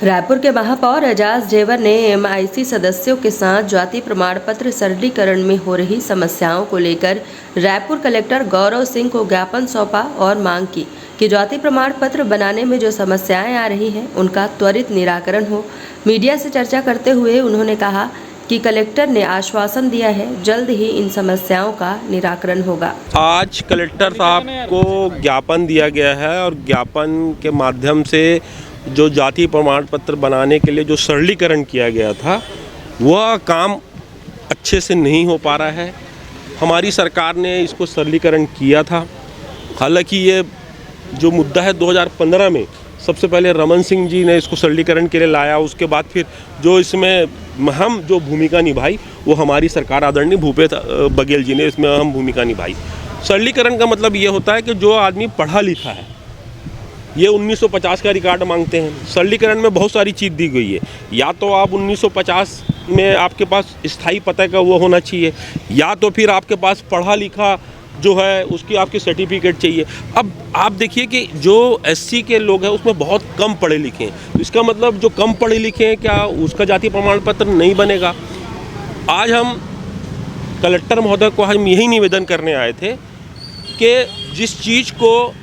रायपुर के महापौर एजाज ढेबर ने एमआईसी सदस्यों के साथ जाति प्रमाण पत्र सरलीकरण में हो रही समस्याओं को लेकर रायपुर कलेक्टर गौरव सिंह को ज्ञापन सौंपा और मांग की कि जाति प्रमाण पत्र बनाने में जो समस्याएं आ रही हैं उनका त्वरित निराकरण हो। मीडिया से चर्चा करते हुए उन्होंने कहा कि कलेक्टर ने आश्वासन दिया है जल्द ही इन समस्याओं का निराकरण होगा। आज कलेक्टर साहब को ज्ञापन दिया गया है और ज्ञापन के माध्यम से जो जाति प्रमाण पत्र बनाने के लिए जो सरलीकरण किया गया था वह काम अच्छे से नहीं हो पा रहा है। हमारी सरकार ने इसको सरलीकरण किया था। हालांकि ये जो मुद्दा है 2015 में सबसे पहले रमन सिंह जी ने इसको सरलीकरण के लिए लाया। उसके बाद फिर जो इसमें हम जो भूमिका निभाई वो हमारी सरकार आदरणीय भूपेश बघेल जी ने इसमें अहम भूमिका निभाई। सरलीकरण का मतलब ये होता है कि जो आदमी पढ़ा लिखा है, ये 1950 का रिकॉर्ड मांगते हैं। सरलीकरण में बहुत सारी चीज़ दी गई है। या तो आप 1950 में आपके पास स्थायी पता का वो होना चाहिए, या तो फिर आपके पास पढ़ा लिखा जो है उसकी आपकी सर्टिफिकेट चाहिए। अब आप देखिए कि जो एससी के लोग हैं उसमें बहुत कम पढ़े लिखे हैं, तो इसका मतलब जो कम पढ़े लिखे हैं क्या उसका जाति प्रमाण पत्र नहीं बनेगा। आज हम कलेक्टर महोदय को हम यही निवेदन करने आए थे कि जिस चीज़ को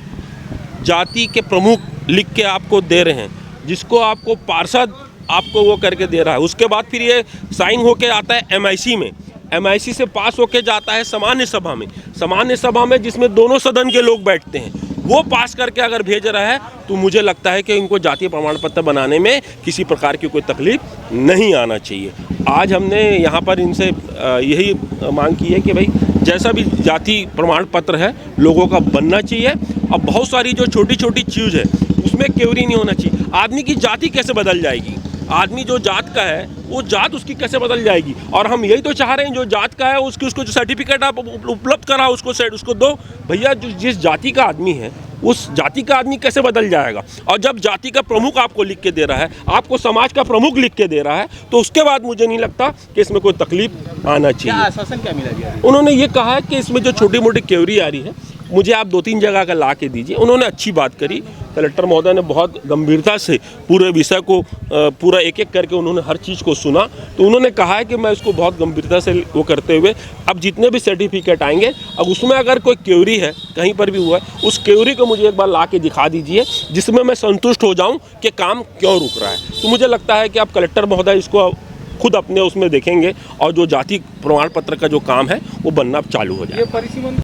जाति के प्रमुख लिख के आपको दे रहे हैं, जिसको आपको पार्षद आपको वो करके दे रहा है, उसके बाद फिर ये साइन होके आता है एमआईसी में, एमआईसी से पास होके जाता है सामान्य सभा में जिसमें दोनों सदन के लोग बैठते हैं, वो पास करके अगर भेज रहा है तो मुझे लगता है कि इनको जातीय प्रमाण पत्र बनाने में किसी प्रकार की कोई तकलीफ नहीं आना चाहिए। आज हमने यहाँ पर इनसे यही मांग की है कि भाई जैसा भी जाति प्रमाण पत्र है लोगों का बनना चाहिए। अब बहुत सारी जो छोटी छोटी चीज़ है उसमें क्वेरी नहीं होना चाहिए। आदमी की जाति कैसे बदल जाएगी, आदमी जो जात का है वो जात उसकी कैसे बदल जाएगी। और हम यही तो चाह रहे हैं जो जात का है उसको जो सर्टिफिकेट आप उपलब्ध कराओ उसको दो भैया। जिस जाति का आदमी है उस जाति का आदमी कैसे बदल जाएगा। और जब जाति का प्रमुख आपको लिख के दे रहा है, आपको समाज का प्रमुख लिख के दे रहा है, तो उसके बाद मुझे नहीं लगता कि इसमें कोई तकलीफ आना चाहिए। क्या आश्वासन क्या मिला गया? उन्होंने ये कहा है कि इसमें जो छोटी मोटी क्वेरी आ रही है मुझे आप 2-3 जगह का ला के दीजिए। उन्होंने अच्छी बात करी। कलेक्टर महोदय ने बहुत गंभीरता से पूरे विषय को पूरा एक एक करके उन्होंने हर चीज़ को सुना। तो उन्होंने कहा है कि मैं इसको बहुत गंभीरता से वो करते हुए अब जितने भी सर्टिफिकेट आएंगे, अब उसमें अगर कोई क्वेरी है कहीं पर भी हुआ है उस क्वेरी को मुझे एक बार ला के दिखा दीजिए जिसमें मैं संतुष्ट हो जाऊँ कि काम क्यों रुक रहा है। तो मुझे लगता है कि अब कलेक्टर महोदय इसको खुद अपने उसमें देखेंगे और जो जाति प्रमाण पत्र का जो काम है वो बनना चालू हो जाए।